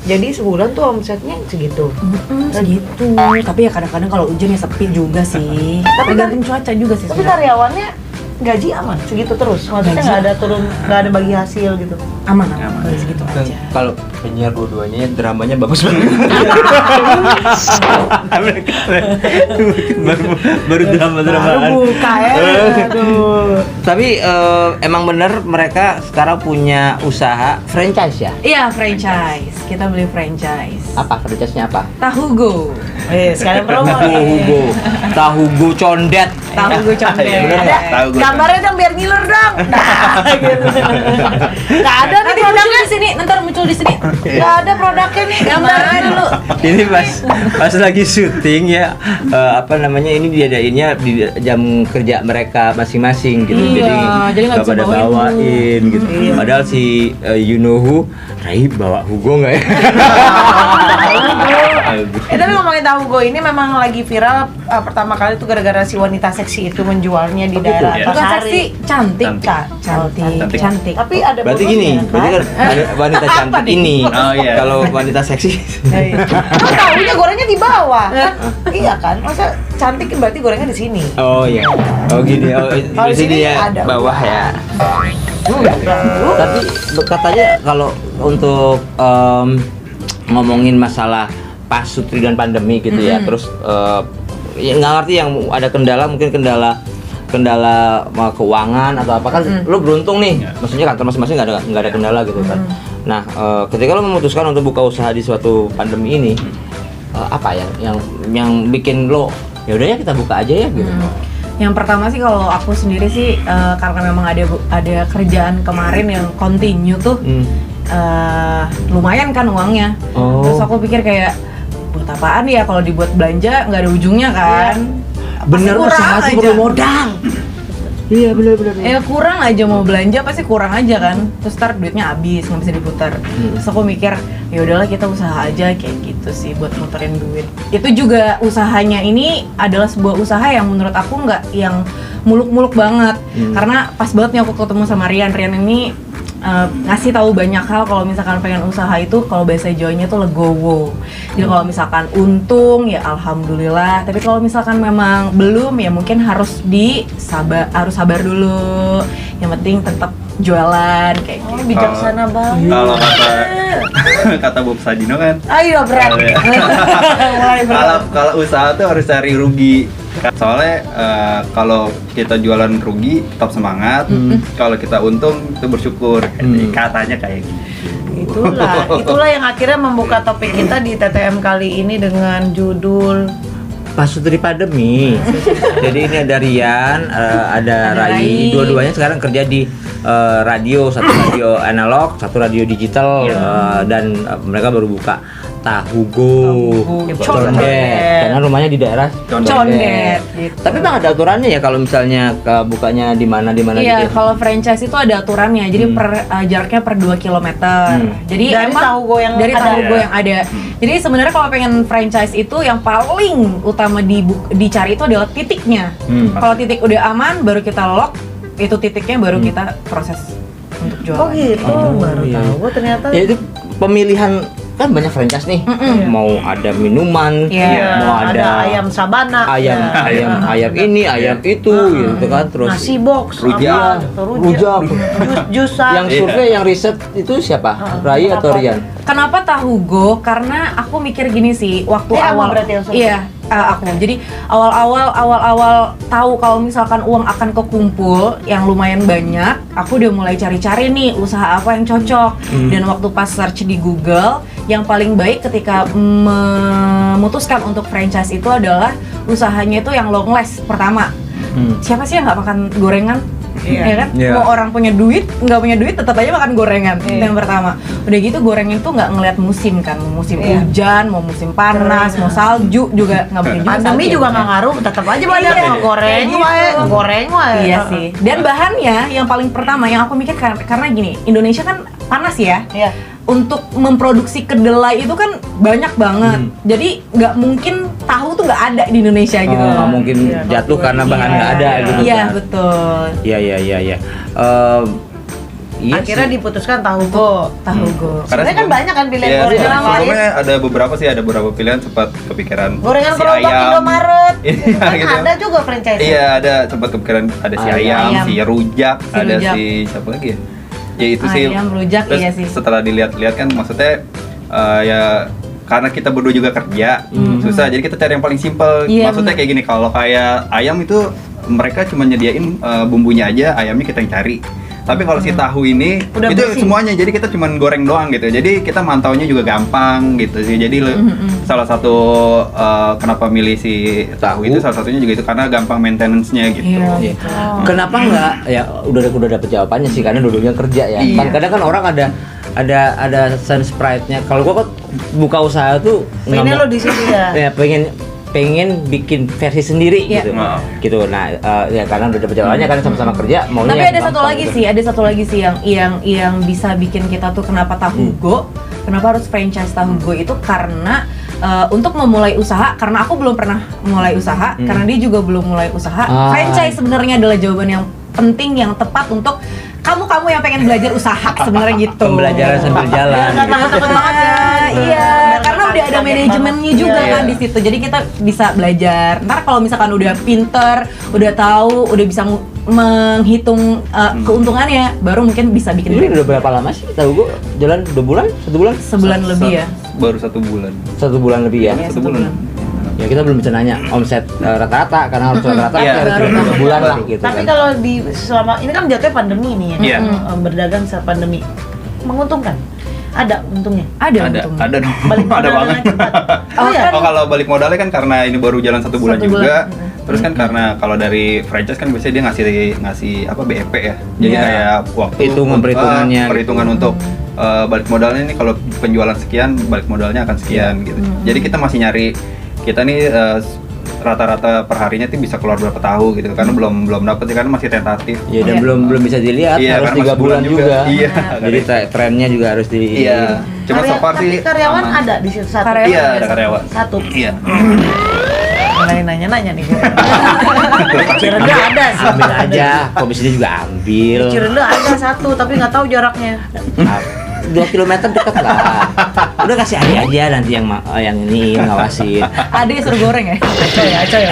Jadi sebulan tuh omsetnya segitu. Segitu. Tapi ya kadang-kadang kalau hujan ya sepi juga sih. Tapi tergantung cuaca juga sih. Tapi karyawannya gaji aman segitu terus. Maksudnya nggak ada turun, nggak ada bagi hasil gitu. Aman. Segitu aja. Kalau penyiar dua-duanya dramanya bagus banget. baru drama-dramaan. Baru buka ya. Aduh. Tapi emang bener mereka sekarang punya usaha franchise ya? Iya, franchise. Kita beli franchise. Apa franchise-nya apa? Tahugo. Sekalian promo Tahu nih. Hugo, Tahu Hugo condet. Tahugo condet. Ada Tahugo. gambarnya dong biar ngiler dong. Nah, gitu. Nggak ada nih Nanti muncul produknya. di sini, ntar muncul di sini. Nggak ada produknya nih. Gambarnya dulu. Ini pas lagi syuting ya, apa namanya ini diadainnya di jam kerja mereka masing-masing gitu. Iya, jadi nggak bisa pada bawain bawain gitu. Padahal si you know who, Rai bawa Hugo nggak ya? Tapi ngomongin Tahugo ini memang lagi viral pertama kali tuh gara-gara si wanita seksi itu menjualnya di daerah ya? Bukan Antasari. seksi, cantik. Cantik. Cantik. Tapi ada Berarti bonusnya, gini, berarti kan wanita cantik nih? ini. Oh, iya. Kalau wanita seksi, Kan tahunya gorengnya di bawah. Iya kan? Masa cantik berarti gorengnya di sini. oh iya, oh gini, oh Kalau di di sini sini ya ada. bawah ya. Tapi katanya kalau untuk ngomongin masalah pas Sutri dan pandemi gitu ya, terus ya nggak ngerti yang ada kendala, mungkin kendala keuangan atau apa kan, lo beruntung nih, maksudnya kantor masing-masing nggak ada kendala gitu kan. Nah, ketika lo memutuskan untuk buka usaha di suatu pandemi ini, apa ya yang bikin lo ya udah ya kita buka aja ya gitu. Yang pertama sih kalau aku sendiri sih karena memang ada kerjaan kemarin yang continue tuh lumayan kan uangnya. Oh. Terus aku pikir kayak buat apaan ya kalau dibuat belanja nggak ada ujungnya kan. Bener, Pasti usaha kurang tuh aja. perlu modal. Iya bener. Ya kurang aja mau belanja pasti kurang aja kan. Terus ntar duitnya habis nggak bisa diputar. Terus aku mikir ya udahlah kita usaha aja kayak gitu sih buat muterin duit. Itu juga usahanya ini adalah sebuah usaha yang menurut aku nggak yang muluk-muluk banget. Karena pas banget nih aku ketemu sama Rian ini ngasih tahu banyak hal kalau misalkan pengen usaha itu kalau bahasa Jawanya tuh legowo. Jadi kalau misalkan untung ya alhamdulillah, tapi kalau misalkan memang belum ya mungkin harus sabar dulu. Yang penting tetap jualan kayak gitu. Bijaksana banget. Kalau kata Bob Sadino kan, Ayo berat. Kalau ya. Mulai berat. kalau usaha tuh harus cari rugi. Soalnya kalau kita jualan rugi tetap semangat, kalau kita untung itu bersyukur. Katanya kayak gitu. Itulah yang akhirnya membuka topik kita di TTM kali ini dengan judul Pas Sutri pandemi. Jadi ini ada Rian, ada Rai. Dua-duanya sekarang kerja di radio, satu radio analog, satu radio digital, dan mereka baru buka Tahugo Condet. Karena rumahnya di daerah Condet gitu. Tapi bang ada aturannya ya kalau misalnya bukanya di mana Iya, gitu. ya? kalau franchise itu ada aturannya. Jadi jaraknya per 2 km. Jadi Dari emang Tahugo yang dari ada. Tahugo yang ada. Jadi sebenarnya kalau pengen franchise itu yang paling utama dicari itu adalah titiknya. Kalau titik udah aman baru kita lock, itu titiknya baru kita proses untuk jualan. Oh gitu, baru iya. tahu. Gua ternyata Ya itu pemilihan kan banyak franchise nih. Mau ada minuman, Iya. mau ada ayam sabana, ayam ini, ayam itu gitu kan, terus nasi box, rujak, jusan. Yang survei, yang riset itu siapa? Rai atau Rian? Kenapa Tahugo? Karena aku mikir gini sih, waktu Dia awal berarti yang survei? iya, aku. Jadi awal-awal tahu kalau misalkan uang akan kekumpul yang lumayan banyak, aku udah mulai cari-cari nih usaha apa yang cocok. Dan waktu pas search di Google, yang paling baik ketika memutuskan untuk franchise itu adalah usahanya itu yang long last pertama. Siapa sih yang nggak makan gorengan? Ya kan? Iya. Mau orang punya duit, nggak punya duit tetap aja makan gorengan. Itu yang pertama. Udah gitu gorengan itu nggak ngeliat musim kan, mau musim hujan, mau musim panas, mau salju juga nggak mungkin juga. Pandemi salju. juga nggak ngaruh, tetap aja pada Iya, goreng kayak wae, gitu. goreng wae. Iya sih. Dan bahannya yang paling pertama yang aku mikir karena gini, Indonesia kan panas ya. Iya. Untuk memproduksi kedelai itu kan banyak banget. Jadi nggak mungkin tahu tuh nggak ada di Indonesia gitu. Nggak mungkin jatuh karena bahan nggak ada gitu Iya, kan. betul. Iya. Iya akhirnya sih. diputuskan tahu go. Tahu go. Sebenarnya kan banyak kan pilihan Iya, gorengan lain. sebelumnya ada beberapa pilihan sempat kepikiran Gorengan si gerobak ayam. Indomaret. Iya, Kan gitu. ada juga franchise. Iya, ada sempat kepikiran ada si Ayam. ayam, si rujak, Si ada rujak. si siapa lagi ya? Ya itu sih. Ayam, rujak, Terus iya sih. setelah dilihat-lihat kan maksudnya ya karena kita berdua juga kerja, susah. Jadi kita cari yang paling simpel. Iya, Maksudnya bener. kayak gini, kalau kayak ayam itu mereka cuma nyediain bumbunya aja, ayamnya kita yang cari. Tapi kalau si tahu ini Udah itu bersih. semuanya, jadi kita cuma goreng doang gitu. Jadi kita mantaunya juga gampang gitu sih. Jadi salah satu kenapa milih si tahu itu salah satunya juga itu karena gampang maintenance-nya gitu. Iya. Iya. Kenapa nggak? Ya udah dapet jawabannya sih karena dulunya kerja ya. Iya. Kan kadang kan orang ada sense pride-nya. Kalau gua kok buka usaha tuh nggak Ini mau- lo di sini ya. ya pengen bikin versi sendiri Iya. gitu. Nah. Gitu. Nah, ya karena udah dapet jawabannya kan sama-sama kerja maunya Tapi yang ada satu gampang lagi gitu. sih, ada satu lagi sih yang bisa bikin kita tuh kenapa tahu go, kenapa harus franchise tahu go itu karena untuk memulai usaha, karena aku belum pernah mulai usaha, karena dia juga belum mulai usaha. Ah. Franchise sebenarnya adalah jawaban yang penting, yang tepat untuk kamu yang pengen belajar usaha sebenarnya gitu. Pembelajaran sambil jalan. Biar nggak gitu. takut banget ya. Iya, Biar karena nggak udah ada kaget manajemennya banget. juga Iya, kan iya. di situ. Jadi kita bisa belajar. Ntar kalau misalkan udah pinter, udah tahu, udah bisa menghitung keuntungannya, baru mungkin bisa bikin Ini udah berapa lama sih? Tahu gua jalan 2 bulan, 1 bulan? sebulan lebih ya. Baru 1 bulan. 1 bulan lebih ya. Iya, 1 bulan. Ya kita belum bisa nanya omset rata-rata karena harus rata-rata Iya, harus baru, dalam baru. sebulan lah Baru. gitu Tapi kan. kalau di selama ini kan jatuhnya pandemi nih ya. Iya. Berdagang saat pandemi. Menguntungkan. Ada untungnya. Ada Ada untungnya. dong. Balik Ada modal banget. dengan cepat. Oh, Oh, iya. kan. Oh, kalau balik modalnya kan karena ini baru jalan 1 bulan 1 juga. bulan. Terus kan karena kalau dari franchise kan biasanya dia ngasih apa BEP ya. Jadi Iya. kayak waktu Perhitungannya perhitungan gitu. untuk balik modalnya ini kalau penjualan sekian, balik modalnya akan sekian gitu. Jadi kita masih nyari kita nih rata-rata perharinya tuh bisa keluar berapa tahu gitu karena belum dapet ya karena masih tentatif. Ya dan Iya. belum bisa dilihat Iya, harus karena 3 masih bulan bulan juga. juga. Iya. Jadi trennya juga harus di Iya. Cuma so far Tapi sih karyawan aman. ada di situ satu. Karyawan Iya, ada biasa. karyawan. Satu. Iya. Mulai nanya-nanya nih gue. Cirende ada sih. Ambil aja, komisinya juga ambil. Cirende ada satu, tapi nggak tahu jaraknya. 2 kilometer dekat lah. Udah kasih Adi aja nanti yang ini ngawasin. Ade suruh goreng ya. Coy, coy.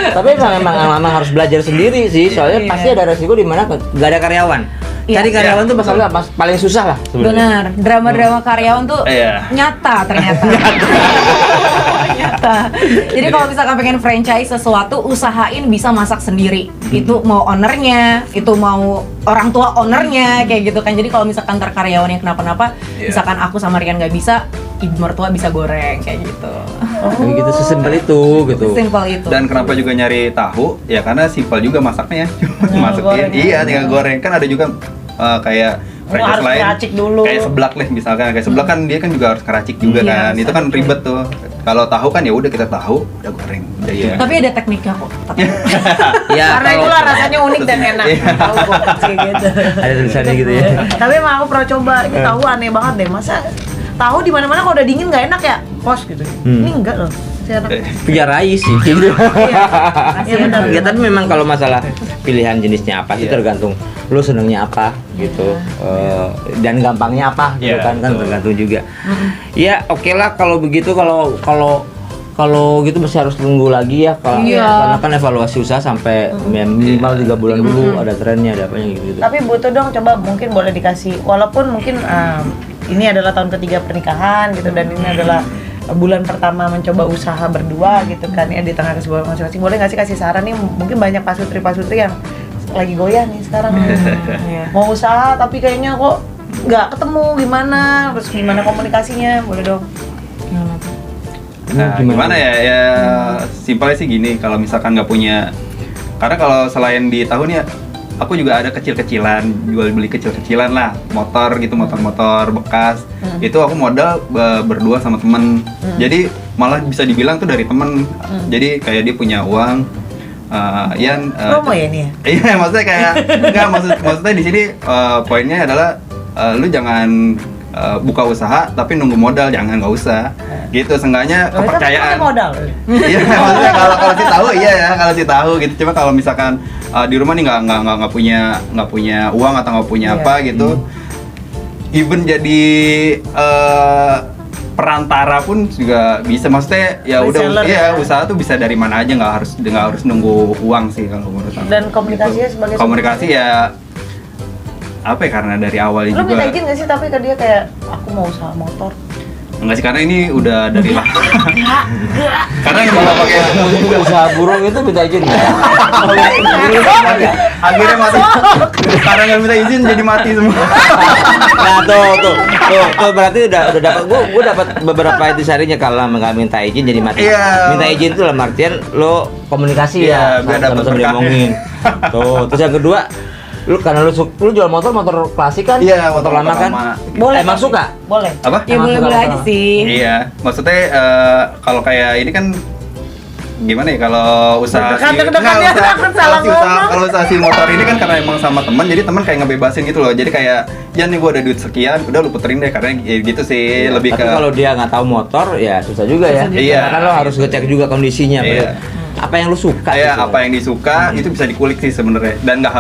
Tapi emang harus belajar sendiri sih, soalnya Iya. pasti ada resiko di mana nggak ada karyawan. Iya. Cari karyawan tuh masalah paling susah lah sebenarnya. Benar, drama-drama karyawan tuh Iya. nyata ternyata. Nyata. Jadi kalau misalkan pengen franchise sesuatu, usahain bisa masak sendiri. Itu mau ownernya, itu mau orang tua ownernya, kayak gitu kan. Jadi kalau misalkan ntar karyawan yang kenapa-napa, Iya. misalkan aku sama Rian nggak bisa, ibu mertua bisa goreng, kayak gitu. Kayak gitu sesimpel itu gitu. Simpel itu. Dan kenapa juga nyari tahu? Ya karena simpel juga masaknya. Masukin, goreng. iya tinggal goreng. Kan ada juga kayak franchise harus lain. ngeracik dulu. Kayak seblak lah misalkan. Kayak seblak kan dia kan juga harus ngeracik juga Iya, kan. Itu kan harus ribet tuh. Kalau tahu kan ya udah kita tahu, udah goreng. Udah iya. Tapi ada tekniknya kok. Ya, Karena kalau- itulah rasanya unik dan enak. Iya. Tahu kok kayak gitu. ada tulisannya gitu ya. Tapi emang aku pernah coba, ini tahu aneh banget deh. Masa tahu di mana-mana kalau udah dingin nggak enak ya? Kos gitu. Ini enggak loh. Masih enak. Punya Rai sih gitu. Iya benar. Ya tapi memang kalau masalah pilihan jenisnya apa sih Iya. tergantung lu senengnya apa gitu. Dan gampangnya apa gitu Iya, kan betul. tergantung juga. Ya oke lah kalau begitu kalau gitu masih harus tunggu lagi ya kalau Iya. karena kan evaluasi usaha sampai minimal 3 bulan dulu ada trennya ada apanya gitu. Tapi butuh dong coba mungkin boleh dikasih walaupun mungkin ini adalah tahun ketiga pernikahan gitu dan ini adalah bulan pertama mencoba usaha berdua gitu kan ya di tengah kesibukan masing-masing. Boleh nggak sih kasih saran nih mungkin banyak pasutri-pasutri yang lagi goyah nih sekarang. Iya. Mau usaha tapi kayaknya kok nggak ketemu gimana terus gimana komunikasinya boleh dong. Nah, gimana ya? Ya simpelnya sih gini, kalau misalkan nggak punya, karena kalau selain di tahun ya, aku juga ada kecil-kecilan, jual beli kecil-kecilan lah, motor gitu, motor-motor bekas. Itu aku modal berdua sama temen. Jadi malah bisa dibilang tuh dari temen. Jadi kayak dia punya uang, Ian. Promo ya ini ya? Iya, maksudnya kayak enggak maksudnya di sini poinnya adalah lu jangan buka usaha tapi nunggu modal, jangan, nggak usah. Gitu, seenggaknya Mereka kepercayaan. pakai modal. Iya, maksudnya kalau sih tahu iya ya, kalau sih tahu gitu. Cuma kalau misalkan di rumah nih nggak punya uang atau nggak punya Iya. apa gitu, even jadi perantara pun juga bisa. Maksudnya ya udah Reseller iya, ya. usaha tuh bisa dari mana aja, nggak harus nunggu uang sih kalau menurut aku. Dan komunikasinya Gitu. sebagai komunikasi ya apa ya, karena dari awalnya Lu minta juga izin gak sih tapi ke dia kayak aku mau usaha motor? enggak sih, karena ini udah dari lama. Karena emang nggak pakai Usaha burung itu minta izin. akhirnya mati. Karena nggak minta izin jadi mati semua. Nah tuh berarti udah dapat gua dapat beberapa intisarinya kalau nggak minta izin jadi mati. Iya. Minta izin tuh dalam artian lo komunikasi Iya, ya, biar dapat sama-sama berkahnya. diomongin. Tuh, terus yang kedua, lu karena lu jual motor klasik kan? Iya, motor lama kan? Boleh. Emang suka? Boleh. Apa? Ya Emang boleh-boleh suka aja motor. sih. Iya, maksudnya kalau kayak ini kan gimana ya, kalau usaha Deg-degan nggak, ya, usaha- takut kalau salah si usaha- ngomong. kalau usaha si motor ini kan karena emang sama teman, jadi teman kayak ngebebasin gitu loh. Jadi kayak, ya nih gue ada duit sekian, udah lu puterin deh, karena ya gitu sih, lebih Tapi ke kalau dia nggak tahu motor ya susah juga ya. Susah juga. Iya. Karena lo harus ngecek juga kondisinya. Iya. Apa yang lu suka? kayak gitu. apa yang disuka itu bisa dikulik sih sebenarnya, dan nggak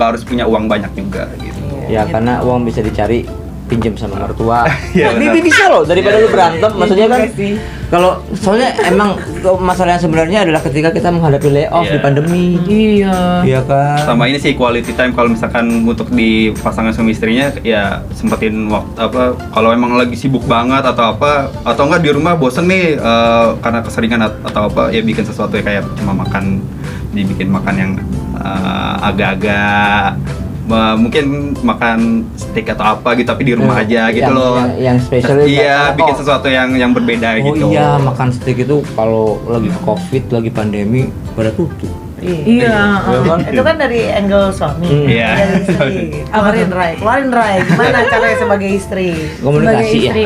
harus punya uang banyak juga gitu. Ya karena uang bisa dicari pinjam sama mertua. Iya, benar. Bisa loh daripada lu berantem. Maksudnya kan juga sih. kalau soalnya emang masalah yang sebenarnya adalah ketika kita menghadapi layoff Iya. di pandemi. Iya. Iya kan? Sama ini sih quality time, kalau misalkan untuk di pasangan suami istrinya ya sempetin waktu apa, kalau emang lagi sibuk banget atau apa, atau enggak di rumah bosen nih karena keseringan atau apa, ya bikin sesuatu ya, kayak cuma dibikin makan yang agak-agak mungkin makan steak atau apa gitu, tapi di rumah aja gitu Yang- loh. yang spesial itu Iya, apa? bikin sesuatu yang berbeda Oh gitu. iya, makan steak itu kalau lagi covid, lagi pandemi pada tutup. Iya. Iya kan? Itu kan dari angle suami. Iya. Dari istri. Keluarin Rai. Gimana caranya sebagai istri? Sebagai Komunikasi ya. istri.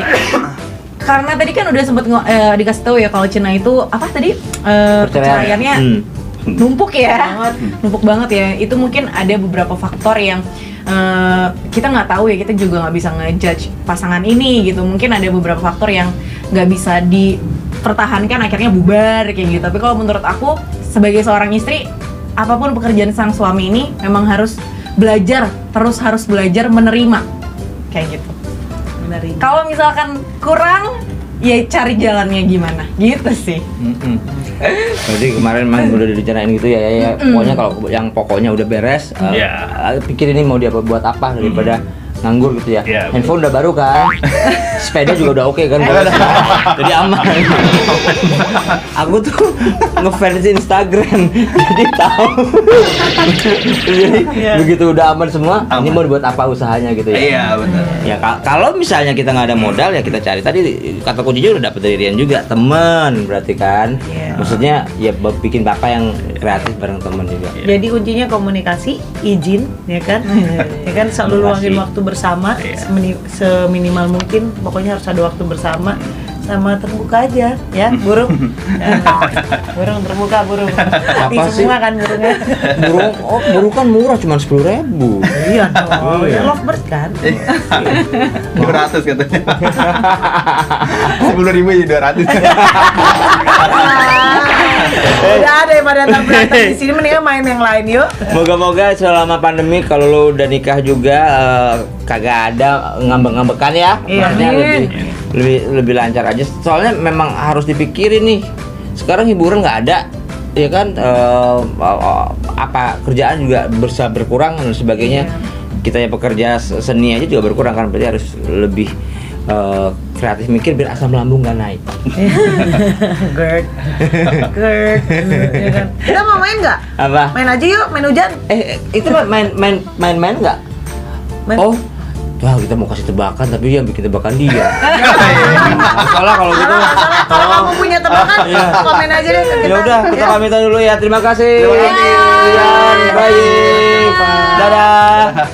Karena tadi kan udah sempet dikasih tahu ya kalau Cina itu apa tadi perceraiannya Hmm. numpuk ya, numpuk banget ya. Itu mungkin ada beberapa faktor yang kita nggak tahu ya, kita juga nggak bisa ngejudge pasangan ini gitu. Mungkin ada beberapa faktor yang nggak bisa dipertahankan, akhirnya bubar kayak gitu. Tapi kalau menurut aku sebagai seorang istri, apapun pekerjaan sang suami ini memang harus belajar, terus harus belajar menerima kayak gitu. Menerima. Kalau misalkan kurang, ya cari jalannya gimana, gitu sih. Jadi kemarin memang udah direncanain gitu ya. Pokoknya kalau yang pokoknya udah beres, Iya. pikir ini mau dia buat apa daripada nganggur gitu ya. Iya, Handphone udah baru kan, sepeda juga udah oke kan, jadi aman. Aku tuh ngefans Instagram, jadi tahu. Jadi begitu udah aman semua, ini Aman. mau dibuat apa usahanya gitu ya. Iya, benar. Ya kalau misalnya kita nggak ada modal ya kita cari tadi kata kuncinya udah dapet dari Rian juga, temen berarti kan. Iya. Maksudnya ya bikin bapak yang kreatif bareng temen juga. Jadi kuncinya komunikasi, izin, ya kan? Ya kan selalu luangin waktu bersama Iya. seminimal mungkin. Pokoknya harus ada waktu bersama, sama terbuka aja, ya burung. Ya, burung terbuka, burung. Mati Apa sih? semua kan burungnya. Burung kan murah cuma 10.000. Iya dong. Iya. Ya lovebird kan. 200 katanya. 10.000 jadi 200. Udah ada yang pada berantem di sini, mendingan main yang lain yuk. Moga-moga selama pandemi kalau lo udah nikah juga kagak ada ngambek-ngambekan ya. Iya. Maksudnya lebih lancar aja. Soalnya memang harus dipikirin nih. Sekarang hiburan nggak ada. Ya kan apa kerjaan juga berkurang dan sebagainya. Kita yang pekerja seni aja juga berkurang kan, berarti harus lebih kreatif mikir biar asam lambung nggak naik. Gerd. Ya kan? Kita mau main nggak? Apa? Main aja yuk, main hujan. Itu main nggak? Main. Oh, wah kita mau kasih tebakan tapi yang bikin tebakan dia. Salah kalau gitu. Kalau kamu punya tebakan, Iya. komen aja deh ke kita. Ya udah, kita Ya. pamitan dulu ya. Terima kasih. Terima kasih. Rian, baik. Dadah.